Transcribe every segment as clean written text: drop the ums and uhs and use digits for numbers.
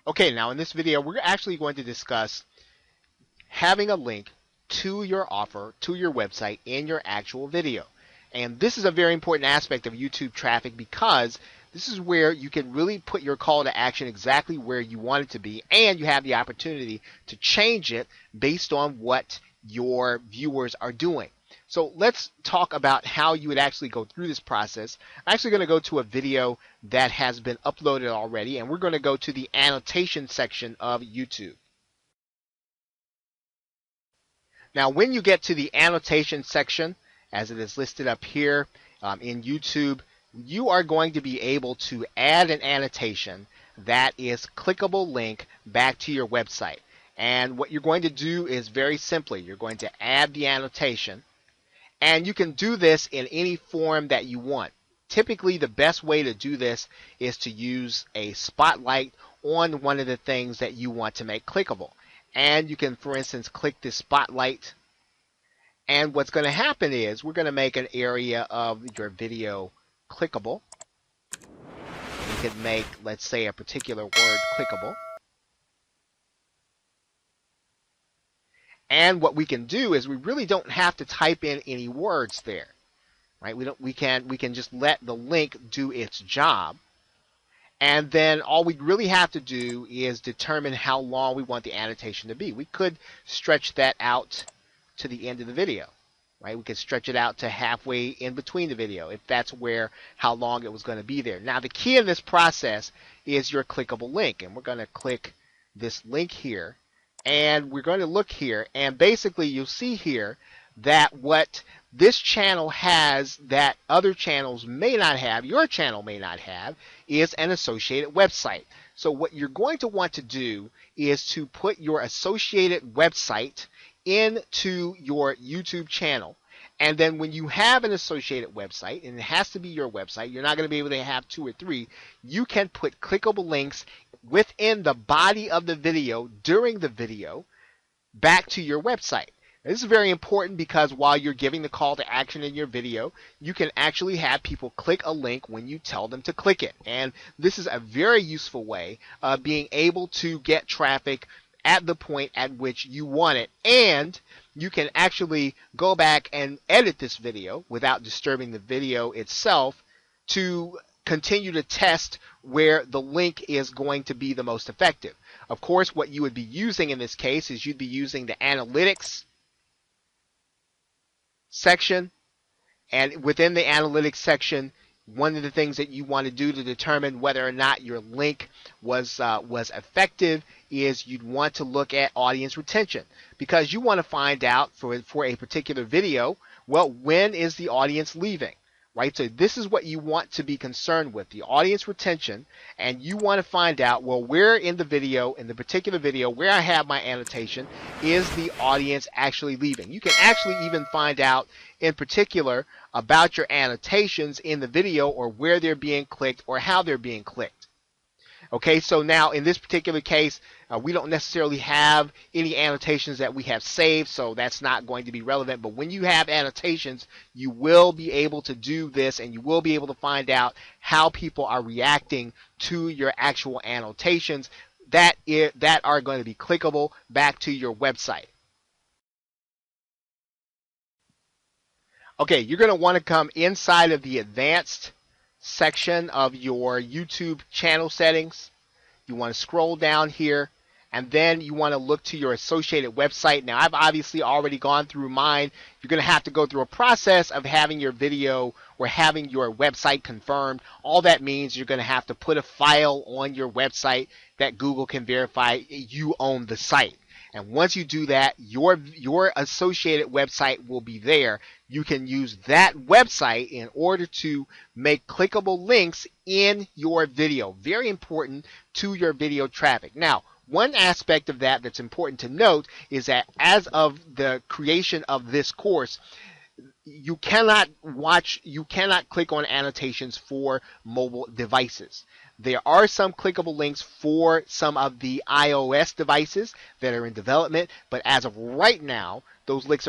Okay, now in this video, we're actually going to discuss having a link to your offer, to your website in your actual video. And this is a very important aspect of YouTube traffic because this is where you can really put your call to action exactly where you want it to be, and you have the opportunity to change it based on what your viewers are doing. So let's talk about how you would actually go through this process. I'm actually going to go to a video that has been uploaded already, and we're going to go to the annotation section of YouTube. Now, when you get to the annotation section, as it is listed up here in YouTube, you are going to be able to add an annotation that is clickable link back to your website. And what you're going to do is very simply, you're going to add the annotation, and you can do this in any form that you want. Typically, the best way to do this is to use a spotlight on one of the things that you want to make clickable. And you can, for instance, click this spotlight. And what's going to happen is we're going to make an area of your video clickable. You can make, let's say, a particular word clickable. And what we can do is we really don't have to type in any words there, right? We can just let the link do its job. And then all we really have to do is determine how long we want the annotation to be. We could stretch that out to the end of the video, right? We could stretch it out to halfway in between the video if that's how long it was going to be there. Now, the key in this process is your clickable link, and we're going to click this link here, and we're going to look here, and basically you'll see here that what this channel has that other channels may not have, your channel may not have, is an associated website. So what you're going to want to do is to put your associated website into your YouTube channel. And then when you have an associated website, and it has to be your website, you're not going to be able to have 2 or 3, you can put clickable links within the body of the video during the video back to your website. This is very important because while you're giving the call to action in your video, you can actually have people click a link when you tell them to click it. And this is a very useful way of being able to get traffic at the point at which you want it. And you can actually go back and edit this video without disturbing the video itself to continue to test where the link is going to be the most effective. Of course, what you would be using in this case is you'd be using the analytics section, and within the analytics section, one of the things that you want to do to determine whether or not your link was effective is you'd want to look at audience retention, because you want to find out for a particular video, well, when is the audience leaving, right? So this is what you want to be concerned with, the audience retention, and you want to find out, well, where in the video, in the particular video where I have my annotation, is the audience actually leaving. You can actually even find out in particular about your annotations in the video, or where they're being clicked or how they're being clicked. Okay, so now in this particular case, we don't necessarily have any annotations that we have saved, so that's not going to be relevant. But when you have annotations, you will be able to do this, and you will be able to find out how people are reacting to your actual annotations that are going to be clickable back to your website. Okay, you're going to want to come inside of the advanced section of your YouTube channel settings. You want to scroll down here, and then you want to look to your associated website. Now, I've obviously already gone through mine. You're going to have to go through a process of having your video or having your website confirmed. All that means you're going to have to put a file on your website that Google can verify you own the site. And once you do that, your associated website will be there. You can use that website in order to make clickable links in your video. Very important to your video traffic. Now, one aspect of that that's important to note is that as of the creation of this course, you cannot click on annotations for mobile devices. There are some clickable links for some of the iOS devices that are in development, but as of right now, those links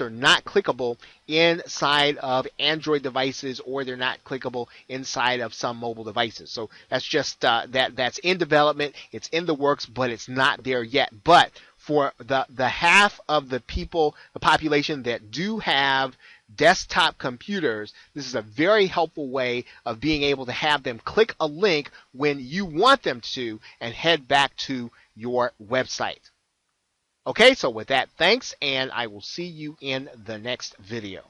are not clickable inside of Android devices, or they're not clickable inside of some mobile devices. So that's just that's in development. It's in the works, but it's not there yet. But for the half of the people, the population that do have desktop computers, this is a very helpful way of being able to have them click a link when you want them to and head back to your website. Okay, so with that, thanks, and I will see you in the next video.